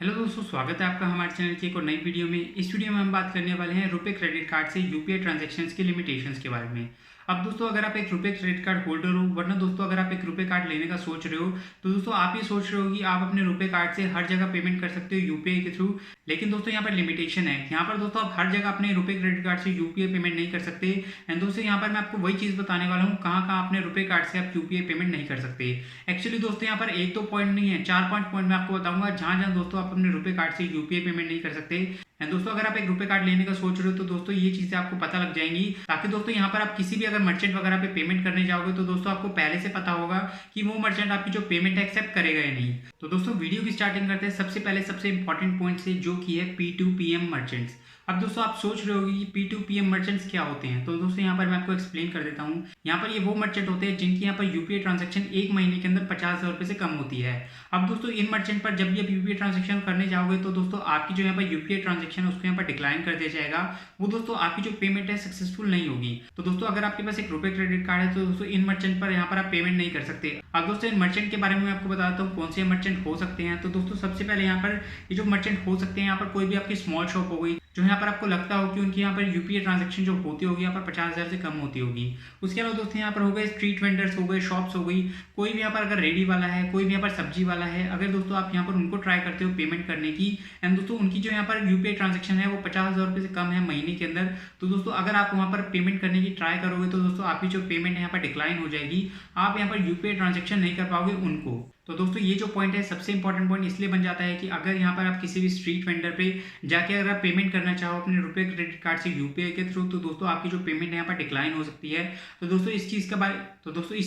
Hello दोस्तों, स्वागत है आपका हमारे चैनल की एक और नई वीडियो में। इस वीडियो में हम बात करने वाले हैं रुपए क्रेडिट कार्ड से यूपीआई ट्रांजैक्शंस के लिमिटेशंस के बारे में। अब दोस्तों, अगर आप एक रुपए क्रेडिट कार्ड होल्डर हो, वरना दोस्तों अगर आप एक रुपए कार्ड लेने का सोच रहे हो, तो दोस्तों आप ये सोच रहे हो कि आप अपने रुपए कार्ड से हर जगह पेमेंट कर सकते हो यूपीआई के थ्रू। लेकिन दोस्तों यहाँ पर लिमिटेशन है। यहाँ पर दोस्तों आप हर जगह अपने रुपए क्रेडिट कार्ड से यूपीआई पेमेंट नहीं कर सकते। एंड दोस्तों यहाँ पर मैं आपको वही चीज़ बताने वाला हूँ कहाँ कहाँ अपने रुपए कार्ड से आप यूपीआई पेमेंट नहीं कर सकते। एक्चुअली दोस्तों यहाँ पर एक दो पॉइंट नहीं है, 4-5 पॉइंट मैं आपको बताऊंगा जहाँ जहाँ दोस्तों आप अपने रुपए कार्ड से यूपीआई पेमेंट नहीं कर सकते। एंड दोस्तों अगर आप एक रुपए कार्ड लेने का सोच रहे हो तो दोस्तों ये चीज़ें आपको पता लग जाएंगी, ताकि दोस्तों यहाँ पर आप किसी भी अगर मर्चेंट वगैरह पे पेमेंट करने जाओगे तो दोस्तों आपको पहले से पता होगा कि वो मर्चेंट आपकी जो पेमेंट है एक्सेप्ट करेगा या नहीं। तो दोस्तों वीडियो की स्टार्टिंग करते हैं सबसे पहले सबसे इंपॉर्टेंट पॉइंट से, जो कि है P2PM मर्चेंट्स। अब दोस्तों आप सोच रहे होगे कि P2PM मर्चेंट्स क्या होते हैं, तो दोस्तों यहाँ पर मैं आपको एक्सप्लेन कर देता हूँ। यहाँ पर ये वो मर्चेंट होते हैं जिनकी यहाँ पर यूपीआई ट्रांजैक्शन एक महीने के अंदर 50,000 रुपये से कम होती है। अब दोस्तों इन मर्चेंट पर जब भी आप यूपीआई ट्रांजैक्शन करने जाओगे तो दोस्तों आपकी जो यहाँ पर यूपीआई ट्रांजैक्शन है उसको यहाँ पर डिक्लाइन कर दिया जाएगा। वो दोस्तों आपकी जो पेमेंट है सक्सेसफुल नहीं होगी। तो दोस्तों अगर आपके पास एक रुपए क्रेडिट कार्ड है तो दोस्तों इन मर्चेंट पर यहाँ पर आप पेमेंट नहीं कर सकते। अब दोस्तों इन मर्चेंट के बारे में मैं आपको बताता हूँ कौन से मर्चेंट हो सकते हैं। तो दोस्तों सबसे पहले यहाँ पर ये जो मर्चेंट हो सकते हैं, यहाँ पर कोई भी आपकी स्मॉल शॉप हो गई, जो यहाँ पर आपको लगता हो कि उनकी यहाँ पर यूपीआई ट्रांजैक्शन जो होती होगी यहाँ पर 50,000 से कम होती होगी। उसके अलावा दोस्तों यहाँ पर हो गए स्ट्रीट वेंडर्स हो गए, शॉप्स हो गई, कोई भी यहाँ पर अगर रेडी वाला है, कोई भी यहाँ पर सब्जी वाला है, अगर दोस्तों आप यहाँ पर उनको ट्राई करते हो पेमेंट करने की, एंड दोस्तों उनकी जो यहाँ पर यूपीआई ट्रांजैक्शन है वो 50,000 रुपये से कम है महीने के अंदर, तो दोस्तों अगर आप वहाँ पर पेमेंट करने की ट्राई करोगे तो दोस्तों आपकी जो पेमेंट है यहाँ पर डिक्लाइन हो जाएगी। आप यहाँ पर यूपीआई ट्रांजैक्शन नहीं कर पाओगे उनको। तो दोस्तों ये जो पॉइंट है सबसे इंपॉर्टेंट पॉइंट इसलिए बन जाता है कि अगर यहाँ पर आप किसी भी स्ट्रीट वेंडर पे जाके अगर आप पेमेंट करना चाहो अपने रुपए क्रेडिट कार्ड से यूपीआई के थ्रू, तो दोस्तों आपकी जो पेमेंट है यहाँ पर डिक्लाइन हो सकती है। तो दोस्तों इस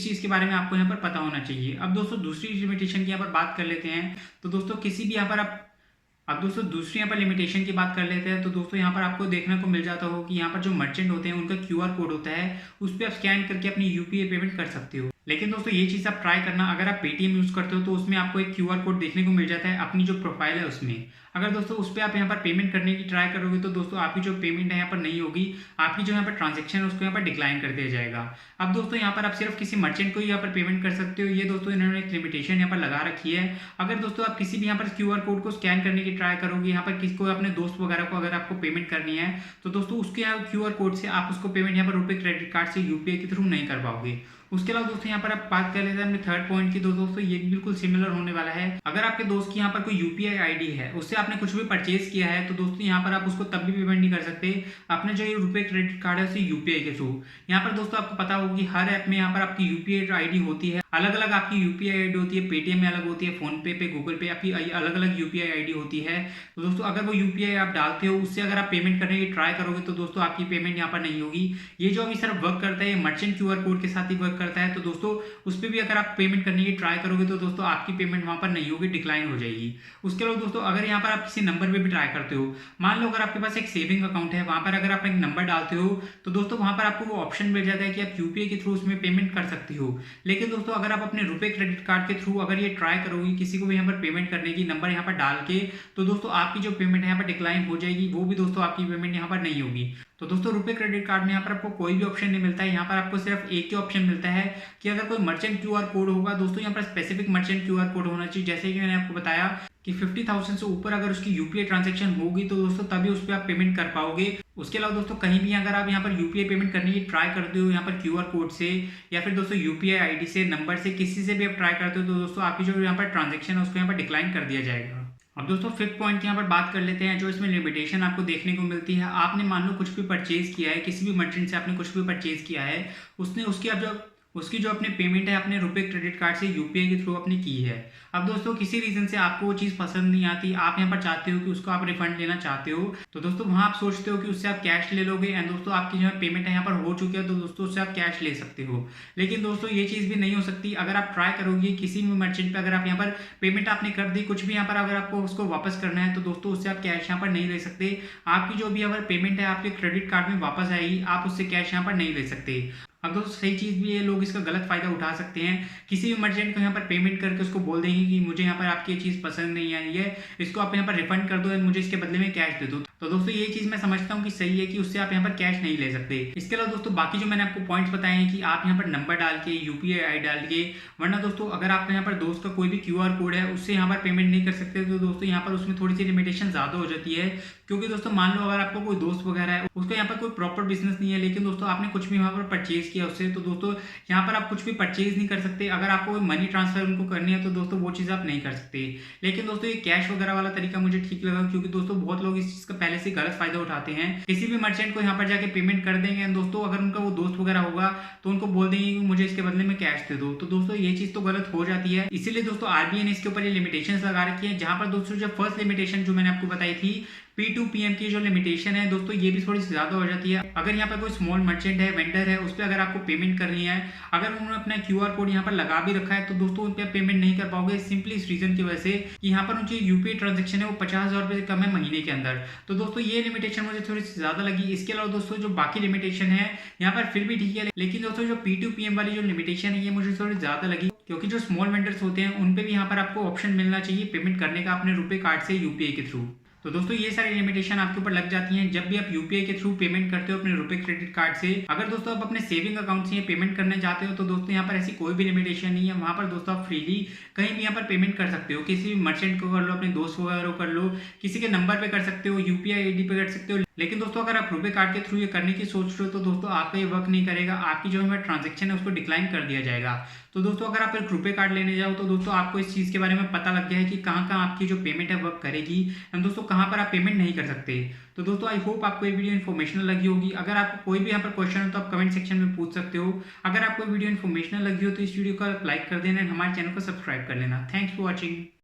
चीज़ के बारे में आपको यहाँ पर पता होना चाहिए। अब दोस्तों दूसरी लिमिटेशन की यहाँ पर बात कर लेते हैं। तो दोस्तों किसी भी यहाँ पर आप अब दोस्तों दूसरी यहाँ पर लिमिटेशन की बात कर लेते हैं। तो दोस्तों यहाँ पर आपको देखने को मिल जाता हो कि यहाँ पर जो मर्चेंट होते हैं उनका क्यूआर कोड होता है, उस पर आप स्कैन करके अपनी यूपीआई पेमेंट कर सकते हो। लेकिन दोस्तों ये चीज़ आप ट्राई करना, अगर आप पेटीएम यूज़ करते हो तो उसमें आपको एक क्यूआर कोड देखने को मिल जाता है अपनी जो प्रोफाइल है उसमें। अगर दोस्तों उस पर आप यहाँ पर पेमेंट करने की ट्राई करोगे तो दोस्तों आपकी जो पेमेंट है यहाँ पर नहीं होगी, आपकी जो यहाँ पर ट्रांजेक्शन है उसको यहाँ पर डिक्लाइन कर दिया जाएगा। अब दोस्तों यहाँ पर आप सिर्फ किसी मर्चेंट को ही यहाँ पर पेमेंट कर सकते हो, ये दोस्तों इन्होंने एक लिमिटेशन यहाँ पर लगा रखी है। अगर दोस्तों आप किसी भी यहाँ पर क्यूआर कोड को स्कैन करने की ट्राई करोगे, यहाँ पर किसी को अपने दोस्त वगैरह को अगर आपको पेमेंट करनी है तो दोस्तों उसके क्यूआर कोड से आप उसको पेमेंट यहाँ पर रुपए क्रेडिट कार्ड से यूपीआई के थ्रू नहीं कर पाओगे। उसके अलावा दोस्तों यहाँ पर आप बात कर लेते हैं अपने थर्ड पॉइंट की। दोस्तों ये भी बिल्कुल सिमिलर होने वाला है। अगर आपके दोस्त की यहाँ पर कोई यूपीआई आईडी है, उससे आपने कुछ भी परचेज किया है, तो दोस्तों यहाँ पर आप उसको तब भी पेमेंट नहीं कर सकते अपने जो ये रुपए क्रेडिट कार्ड है उसे यूपीआई के थ्रू। यहाँ पर दोस्तों आपको पता होगा कि हर ऐप में यहाँ पर आपकी यूपीआई आईडी होती है, अलग अलग आपकी यूपीआई आईडी होती है। पेटीएम में अलग होती है, फोन पे गूगल पे आपकी अलग अलग यूपीआई आईडी होती है। तो दोस्तों अगर वो यूपीआई आप डालते हो, उससे अगर आप पेमेंट करने की ट्राई करोगे तो दोस्तों आपकी पेमेंट यहाँ पर नहीं होगी। ये जो अभी सिर्फ वर्क करता है, ये मर्चेंट क्यूआर कोड के साथ ही वर्क करता है। तो दोस्तों उस पर भी अगर आप पेमेंट करने की ट्राई करोगे तो दोस्तों आपकी पेमेंट वहां पर नहीं होगी, डिक्लाइन हो जाएगी। उसके अलावा दोस्तों अगर यहाँ पर आप किसी नंबर पे भी ट्राई करते हो, मान लो अगर आपके पास एक सेविंग अकाउंट है, वहां पर अगर आप एक नंबर डालते हो तो दोस्तों वहां पर आपको वो ऑप्शन मिल जाता है कि आप यूपीआई के थ्रू उसमें पेमेंट कर सकते हो। लेकिन दोस्तों अगर आप अपने रुपए क्रेडिट कार्ड के थ्रू अगर ये ट्राई करोगे किसी को भी यहाँ पर पेमेंट करने की, नंबर यहाँ पर डाल के, तो दोस्तों आपकी जो पेमेंट है यहाँ पर डिक्लाइन हो जाएगी, वो भी दोस्तों आपकी पेमेंट यहाँ पर नहीं होगी। तो दोस्तों रुपए क्रेडिट कार्ड में यहाँ पर आपको कोई भी ऑप्शन नहीं मिलता है। यहाँ पर आपको सिर्फ एक ही ऑप्शन मिलता है कि अगर कोई मर्चेंट क्यूआर कोड होगा, दोस्तों यहाँ पर स्पेसिफिक मर्चेंट क्यूआर कोड होना चाहिए। जैसे कि मैंने आपको बताया कि 50,000 से ऊपर अगर उसकी यूपीआई ट्रांजैक्शन होगी तो दोस्तों तभी उस पर आप पेमेंट कर पाओगे। उसके अलावा दोस्तों कहीं भी अगर आप यहाँ पर यूपीआई पेमेंट करने की ट्राई करते हो यहाँ पर क्यूआर कोड से, या फिर दोस्तों यूपीआई आईडी से, नंबर से, किसी से भी आप ट्राई करते हो तो दोस्तों आपकी जो यहाँ पर ट्रांजेक्शन है उसको यहाँ पर डिक्लाइन कर दिया जाएगा। अब दोस्तों फिफ्थ पॉइंट यहाँ पर बात कर लेते हैं, जो इसमें लिमिटेशन आपको देखने को मिलती है। आपने मान लो कुछ भी परचेज किया है, किसी भी मर्चेंट से आपने कुछ भी परचेज किया है, उसने उसकी जो अपनी पेमेंट है अपने रुपए क्रेडिट कार्ड से यूपीआई के थ्रू अपनी की है। अब दोस्तों किसी रीजन से आपको वो चीज़ पसंद नहीं आती, आप यहाँ पर चाहते हो कि उसको आप रिफंड लेना चाहते हो, तो दोस्तों वहाँ आप सोचते हो कि उससे आप कैश ले लोगे, एंड दोस्तों आपकी जो पेमेंट है यहाँ पर हो चुकी है तो दोस्तों उससे आप कैश ले सकते हो। लेकिन दोस्तों ये चीज़ भी नहीं हो सकती। अगर आप ट्राई करोगे किसी भी मर्चेंट पे, अगर आप यहाँ पर पेमेंट आपने कर दी, कुछ भी यहाँ पर अगर आपको उसको वापस करना है तो दोस्तों उससे आप कैश यहाँ पर नहीं ले सकते। आपकी जो भी अगर पेमेंट है आपके क्रेडिट कार्ड में वापस आएगी, आप उससे कैश यहाँ पर नहीं ले सकते। अब दोस्तों सही चीज़ भी है, लोग इसका गलत फ़ायदा उठा सकते हैं। किसी भी मर्चेंट को यहाँ पर पेमेंट करके उसको बोल देंगे कि मुझे यहाँ पर आपकी ये चीज़ पसंद नहीं आई है, इसको आप यहाँ पर रिफंड कर दो एंड मुझे इसके बदले में कैश दे दो। तो दोस्तों ये चीज़ मैं समझता हूँ कि सही है कि उससे आप यहाँ पर कैश नहीं ले सकते। इसके अलावा दोस्तों बाकी जो मैंने आपको पॉइंट्स बताए हैं कि आप यहाँ पर नंबर डाल के यूपीआई आई डाल के, वरना दोस्तों अगर आपका यहाँ पर दोस्त का कोई भी क्यूआर कोड है उससे यहाँ पर पेमेंट नहीं कर सकते, तो दोस्तों यहाँ पर उसमें थोड़ी सी लिमिटेशन ज़्यादा हो जाती है। क्योंकि दोस्तों मान लो अगर आपको कोई दोस्त वगैरह है, उसको यहाँ पर कोई प्रॉपर बिजनेस नहीं है, लेकिन दोस्तों आपने कुछ भी वहाँ पर परचेज किया उससे, तो दोस्तों यहाँ पर आप कुछ भी परचेज नहीं कर सकते। अगर आपको कोई मनी ट्रांसफर उनको करनी है तो दोस्तों वो चीज़ आप नहीं कर सकते। लेकिन दोस्तों ये कैश वगैरह वाला तरीका मुझे ठीक लगा, क्योंकि दोस्तों बहुत लोग इस चीज़ का पहले से गलत फायदा उठाते हैं। किसी भी मर्चेंट को यहाँ पर जाके पेमेंट कर देंगे दोस्तों, अगर उनका वो दोस्त वगैरह होगा तो उनको बोल देंगे कि मुझे इसके बदले में कैश दे दो। तो दोस्तों ये चीज़ तो गलत हो जाती है। इसीलिए दोस्तों आरबीआई ने इसके ऊपर ये लिमिटेशंस लगा रखी है, जहां पर दोस्तों जो फर्स्ट लिमिटेशन जो मैंने आपको बताई थी P2PM की जो लिमिटेशन है दोस्तों, ये भी थोड़ी सी ज़्यादा हो जाती है। अगर यहाँ पर कोई स्मॉल मर्चेंट है, वेंडर है, उस पर अगर आपको पेमेंट करनी है, अगर उन्होंने अपना क्यूआर कोड यहाँ पर लगा भी रखा है, तो दोस्तों उन पर पेमेंट नहीं कर पाओगे, सिंपली इस रीजन की वजह से कि यहाँ पर उनकी यूपीआई ट्रांजेक्शन है वो 50,000 रुपये से कम है महीने के अंदर। तो दोस्तों ये लिमिटेशन मुझे थोड़ी सी ज़्यादा लगी। इसके अलावा दोस्तों जो बाकी लिमिटेशन है यहाँ पर फिर भी ठीक है, लेकिन दोस्तों जो P2PM वाली जो लिमिटेशन है ये मुझे थोड़ी ज़्यादा लगी, क्योंकि जो स्मॉल वेंडर्स होते हैं उन पे भी यहाँ पर आपको ऑप्शन मिलना चाहिए पेमेंट करने का अपने रुपए कार्ड से यूपीआई के थ्रू। तो दोस्तों ये सारी लिमिटेशन आपके ऊपर लग जाती हैं जब भी आप यूपीआई के थ्रू पेमेंट करते हो अपने रुपए क्रेडिट कार्ड से। अगर दोस्तों आप अपने सेविंग अकाउंट से पेमेंट करने जाते हो तो दोस्तों यहाँ पर ऐसी कोई भी लिमिटेशन नहीं है। वहाँ पर दोस्तों आप फ्रीली कहीं भी यहाँ पर पेमेंट कर सकते हो, किसी भी मर्चेंट को कर लो, अपने दोस्त वगैरह को कर लो, किसी के नंबर पे कर सकते हो, यूपीआई आईडी पे कर सकते हो। लेकिन दोस्तों अगर आप रुपए कार्ड के थ्रू ये करने की सोच रहे हो तो दोस्तों आपका ये वर्क नहीं करेगा, आपकी जो है ट्रांजेक्शन है उसको डिक्लाइन कर दिया जाएगा। तो दोस्तों अगर आप एक रुपए कार्ड लेने जाओ तो दोस्तों आपको इस चीज़ के बारे में पता लग गया है कि कहाँ कहाँ आपकी जो पेमेंट है वर्क करेगी एंड दोस्तों कहाँ पर आप पेमेंट नहीं कर सकते। तो दोस्तों आई होप आपको ये वीडियो इन्फॉर्मेशनल लगी होगी। अगर आपको कोई भी यहाँ पर क्वेश्चन हो तो आप कमेंट सेक्शन में पूछ सकते हो। अगर आपको वीडियो इन्फॉर्मेशनल लगी हो तो इस वीडियो को लाइक कर देना, हमारे चैनल को सब्सक्राइब कर लेना। Thanks for watching.